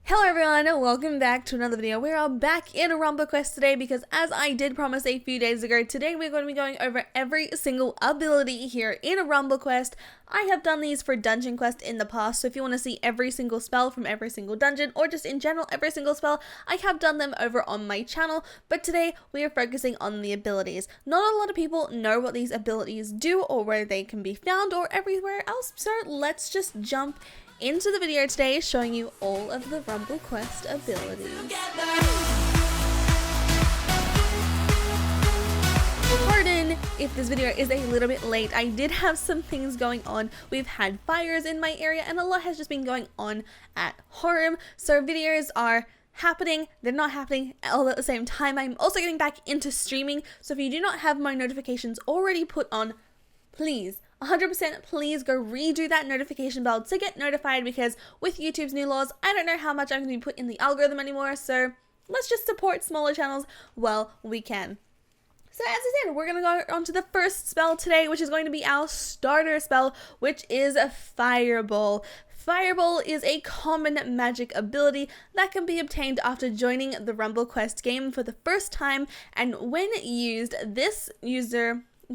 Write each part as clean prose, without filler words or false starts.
Hello everyone, welcome back to another video. We are back in ROBUX today because, as I did promise a few days ago, today we're going to be going over every single ability here in a ROBUX. I have done these for Dungeon Quest in the past, so if you want to see every single spell from every single dungeon, or just in general every single spell, I have done them over on my channel, but today we are focusing on the abilities. Not a lot of people know what these abilities do or where they can be found or everywhere else, so let's just jump into the video today showing you all of the ROBUX abilities. Pardon if this video is a little bit late. I did have some things going on. We've had fires in my area and a lot has just been going on at home. So videos are happening, they're not happening all at the same time. I'm also getting back into streaming. So if you do not have my notifications already put on, please 100% please go redo that notification bell to get notified, because with YouTube's new laws, I don't know how much I'm going to be put in the algorithm anymore, so let's just support smaller channels while we can. So as I said, we're going to go on to the first spell today, which is going to be our starter spell, which is a Fireball. Fireball is a common magic ability that can be obtained after joining the ROBUX game for the first time, and when used, this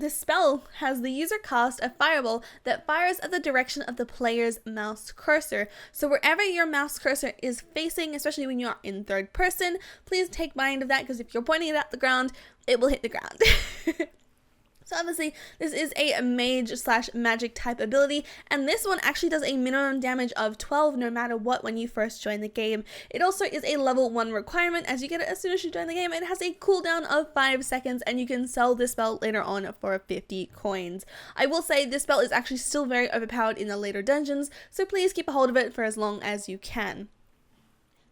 spell has the user cast a fireball that fires at the direction of the player's mouse cursor. So wherever your mouse cursor is facing, especially when you're in third person, please take mind of that, because if you're pointing it at the ground, it will hit the ground. So obviously, this is a mage/magic type ability, and this one actually does a minimum damage of 12 no matter what when you first join the game. It also is a level 1 requirement, as you get it as soon as you join the game. It has a cooldown of 5 seconds, and you can sell this spell later on for 50 coins. I will say this spell is actually still very overpowered in the later dungeons, so please keep a hold of it for as long as you can.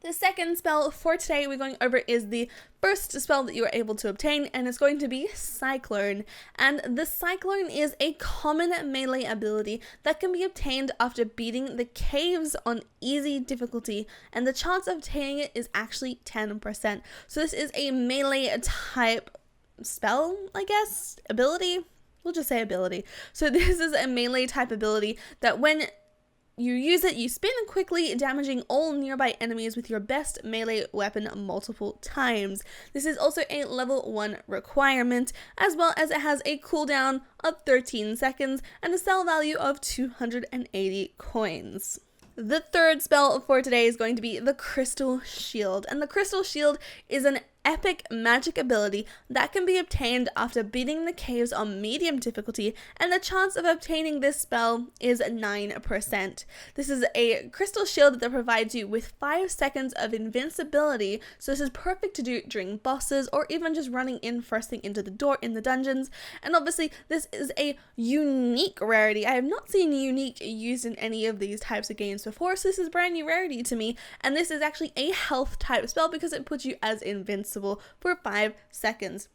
The second spell for today we're going over is the first spell that you are able to obtain, and it's going to be Cyclone. And the Cyclone is a common melee ability that can be obtained after beating the caves on easy difficulty, and the chance of obtaining it is actually 10%. So this is a melee type spell, I guess, ability? We'll just say ability. So this is a melee type ability that when you use it, you spin quickly, damaging all nearby enemies with your best melee weapon multiple times. This is also a level 1 requirement, as well as it has a cooldown of 13 seconds and a sell value of 280 coins. The third spell for today is going to be the Crystal Shield, and the Crystal Shield is an epic magic ability that can be obtained after beating the caves on medium difficulty, and the chance of obtaining this spell is 9%. This is a crystal shield that provides you with 5 seconds of invincibility, so this is perfect to do during bosses or even just running in first thing into the door in the dungeons. And obviously this is a unique rarity. I have not seen unique used in any of these types of games before, so this is brand new rarity to me, and this is actually a health type spell because it puts you as invincible for 5 seconds.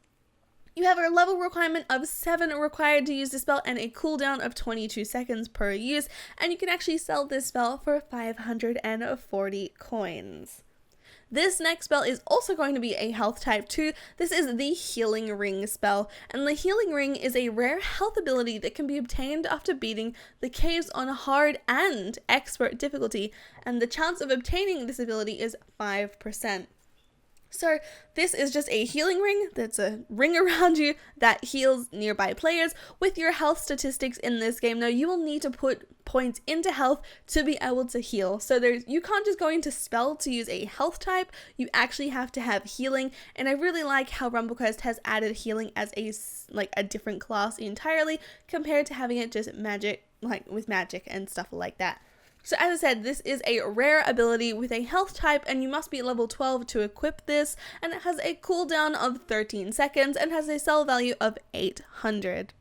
You have a level requirement of 7 required to use this spell and a cooldown of 22 seconds per use, and you can actually sell this spell for 540 coins. This next spell is also going to be a health type too. This is the Healing Ring spell, and the Healing Ring is a rare health ability that can be obtained after beating the caves on hard and expert difficulty, and the chance of obtaining this ability is 5%. So this is just a healing ring that's a ring around you that heals nearby players. With your health statistics in this game, though, you will need to put points into health to be able to heal. So you can't just go into spell to use a health type, you actually have to have healing. And I really like how ROBUX has added healing as a different class entirely, compared to having it just magic, like with magic and stuff like that. So as I said, this is a rare ability with a health type, and you must be level 12 to equip this, and it has a cooldown of 13 seconds and has a sell value of 800.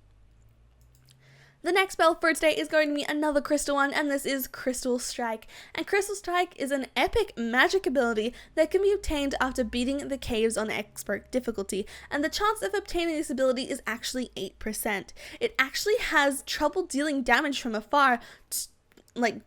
The next spell for today is going to be another crystal one, and this is Crystal Strike. And Crystal Strike is an epic magic ability that can be obtained after beating the caves on expert difficulty, and the chance of obtaining this ability is actually 8%. It actually has trouble dealing damage from afar,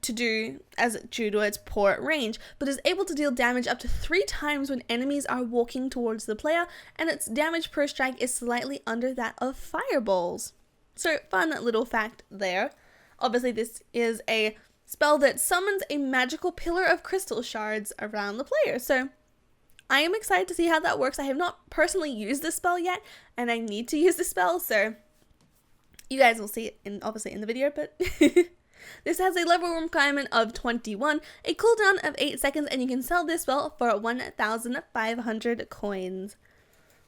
due to its poor range, but is able to deal damage up to 3 times when enemies are walking towards the player, and its damage per strike is slightly under that of fireballs. So fun little fact there. Obviously this is a spell that summons a magical pillar of crystal shards around the player. So I am excited to see how that works. I have not personally used this spell yet, and I need to use this spell, so you guys will see it obviously in the video, but this has a level requirement of 21, a cooldown of 8 seconds, and you can sell this spell for 1,500 coins.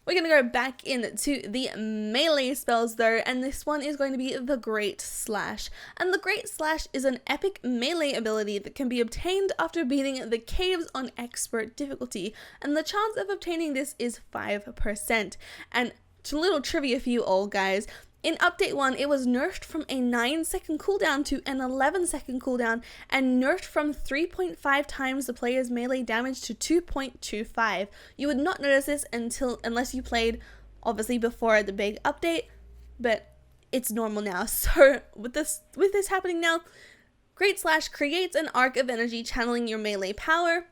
We're going to go back into the melee spells though, and this one is going to be the Great Slash. And the Great Slash is an epic melee ability that can be obtained after beating the caves on expert difficulty, and the chance of obtaining this is 5%. And a little trivia for you all guys. In Update 1, it was nerfed from a 9-second cooldown to an 11-second cooldown, and nerfed from 3.5 times the player's melee damage to 2.25. You would not notice this unless you played, obviously, before the big update, but it's normal now. So with this happening now, Great Slash creates an arc of energy channeling your melee power.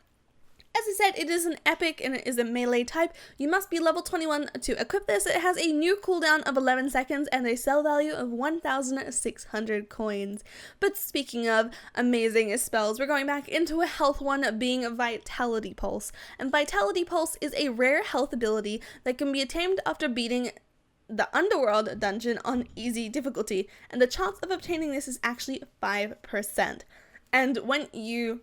As I said, it is an epic and it is a melee type. You must be level 21 to equip this. It has a new cooldown of 11 seconds and a sell value of 1,600 coins. But speaking of amazing spells, we're going back into a health one, being Vitality Pulse. And Vitality Pulse is a rare health ability that can be attained after beating the Underworld dungeon on easy difficulty. And the chance of obtaining this is actually 5%. And when you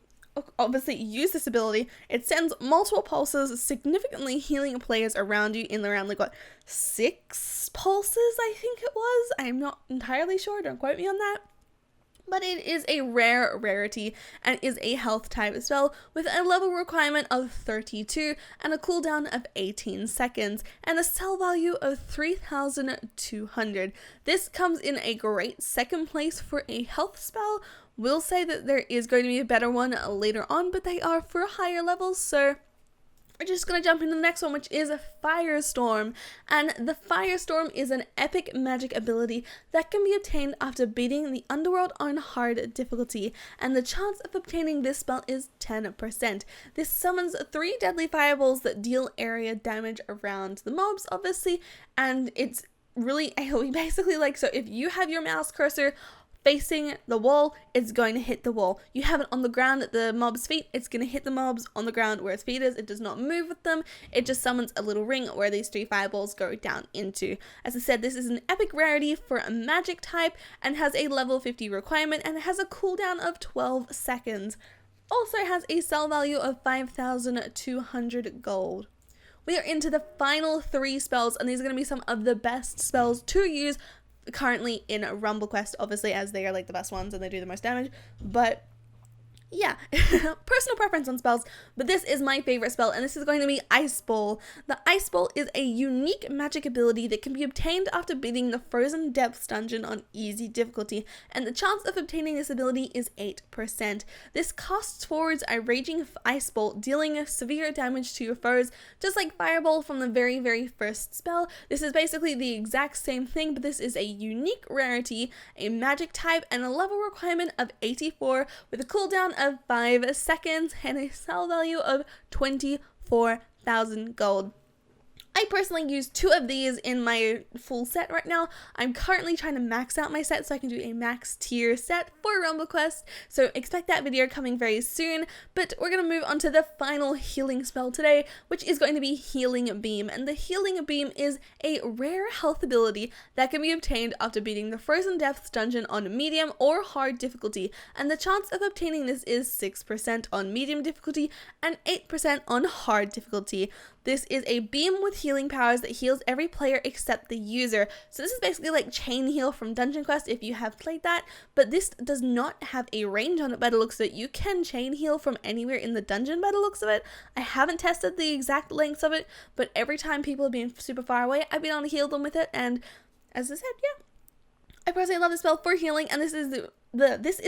obviously use this ability, it sends multiple pulses, significantly healing players around you in around 6 pulses, I think it was. I'm not entirely sure, don't quote me on that. But it is a rarity and is a health type spell with a level requirement of 32 and a cooldown of 18 seconds and a sell value of 3,200. This comes in a great second place for a health spell. Will say that there is going to be a better one later on, but they are for higher levels, so we're just going to jump into the next one, which is a Firestorm. And the Firestorm is an epic magic ability that can be obtained after beating the Underworld on hard difficulty, and the chance of obtaining this spell is 10%. This summons 3 deadly fireballs that deal area damage around the mobs, obviously, and it's really AoE basically. So if you have your mouse cursor facing the wall, it's going to hit the wall. You have it on the ground at the mob's feet, it's going to hit the mobs on the ground where its feet is. It does not move with them. It just summons a little ring where these 3 fireballs go down into. As I said, this is an epic rarity for a magic type and has a level 50 requirement, and it has a cooldown of 12 seconds. Also has a sell value of 5,200 gold. We are into the final 3 spells, and these are going to be some of the best spells to use currently in RumbleQuest, obviously, as they are the best ones and they do the most damage. But yeah, personal preference on spells, but this is my favorite spell, and this is going to be Iceball. The Iceball is a unique magic ability that can be obtained after beating the Frozen Depths dungeon on easy difficulty, and the chance of obtaining this ability is 8%. This casts forwards a raging Iceball, dealing severe damage to your foes, just like Fireball from the very first spell. This is basically the exact same thing, but this is a unique rarity, a magic type, and a level requirement of 84 with a cooldown of 5 seconds and a sell value of 24,000 gold. I personally use 2 of these in my full set right now. I'm currently trying to max out my set so I can do a max tier set for RumbleQuest, so expect that video coming very soon. But we're going to move on to the final healing spell today, which is going to be Healing Beam. And the Healing Beam is a rare health ability that can be obtained after beating the Frozen Depths dungeon on medium or hard difficulty, and the chance of obtaining this is 6% on medium difficulty and 8% on hard difficulty. This is a beam with healing powers that heals every player except the user. So this is basically like Chain Heal from Dungeon Quest if you have played that, but this does not have a range on it by the looks of it. You can Chain Heal from anywhere in the dungeon by the looks of it. I haven't tested the exact lengths of it, but every time people have been super far away, I've been able to heal them with it, and as I said, yeah, I personally love this spell for healing, and this is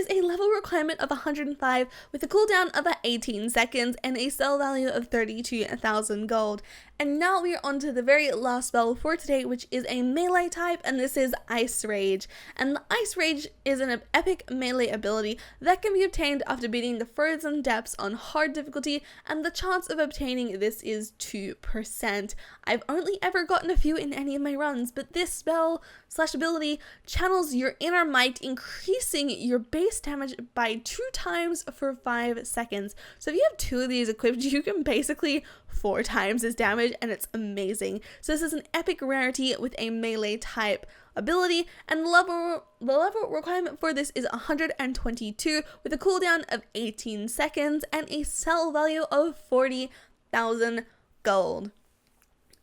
a level requirement of 105 with a cooldown of 18 seconds and a sell value of 32,000 gold. And now we are on to the very last spell for today, which is a melee type, and this is Ice Rage. And the Ice Rage is an epic melee ability that can be obtained after beating the Frozen Depths on hard difficulty, and the chance of obtaining this is 2%. I've only ever gotten a few in any of my runs, but this spell/ability channels your inner might, increasing increasing your base damage by 2 times for 5 seconds. So if you have 2 of these equipped, you can basically 4 times this damage, and it's amazing. So this is an epic rarity with a melee type ability, and the level requirement for this is 122 with a cooldown of 18 seconds and a sell value of 40,000 gold.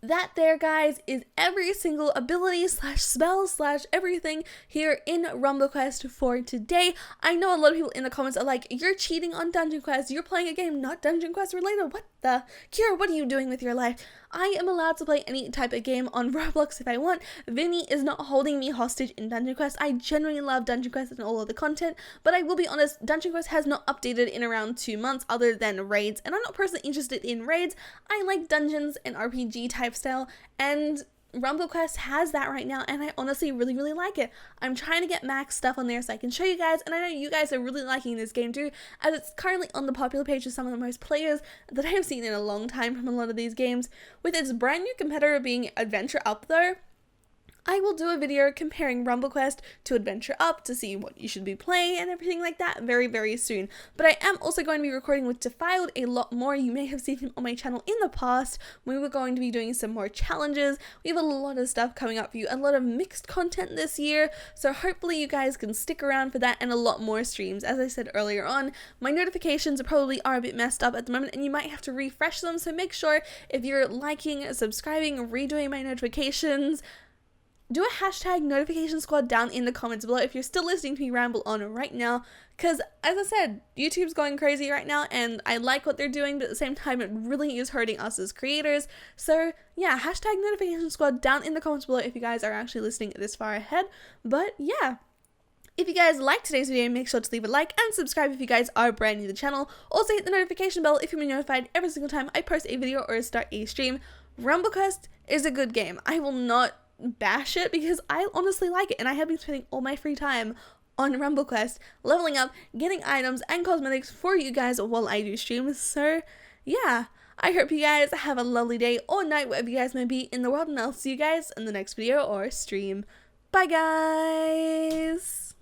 That there, guys, is every single ability slash spell slash everything here in Rumble Quest for today. I know a lot of people in the comments are like, you're cheating on Dungeon Quest, you're playing a game not Dungeon Quest related, what the? Kira, what are you doing with your life? I am allowed to play any type of game on Roblox if I want. Vinny is not holding me hostage in Dungeon Quest. I genuinely love Dungeon Quest and all of the content, but I will be honest, Dungeon Quest has not updated in around 2 months other than raids, and I'm not personally interested in raids. I like dungeons and RPG type style, and Rumble Quest has that right now, and I honestly really like it. I'm trying to get max stuff on there so I can show you guys, and I know you guys are really liking this game too, as it's currently on the popular page of some of the most players that I have seen in a long time from a lot of these games. With its brand new competitor being Adventure Up though, I will do a video comparing Rumble Quest to Adventure Up to see what you should be playing and everything like that very soon. But I am also going to be recording with Defiled a lot more. You may have seen him on my channel in the past. We were going to be doing some more challenges. We have a lot of stuff coming up for you, a lot of mixed content this year. So hopefully you guys can stick around for that and a lot more streams. As I said earlier on, my notifications probably are a bit messed up at the moment and you might have to refresh them. So make sure if you're liking, subscribing, redoing my notifications, do a hashtag notification squad down in the comments below if you're still listening to me ramble on right now, because as I said, YouTube's going crazy right now and I like what they're doing, but at the same time it really is hurting us as creators. So yeah, hashtag notification squad down in the comments below if you guys are actually listening this far ahead. But yeah, if you guys liked today's video, make sure to leave a like and subscribe if you guys are brand new to the channel. Also hit the notification bell if you'll be notified every single time I post a video or start a stream. Rumble Quest is a good game. I will not bash it because I honestly like it, and I have been spending all my free time on Rumble Quest, leveling up, getting items and cosmetics for you guys while I do streams. So yeah, I hope you guys have a lovely day or night wherever you guys may be in the world, and I'll see you guys in the next video or stream. Bye guys!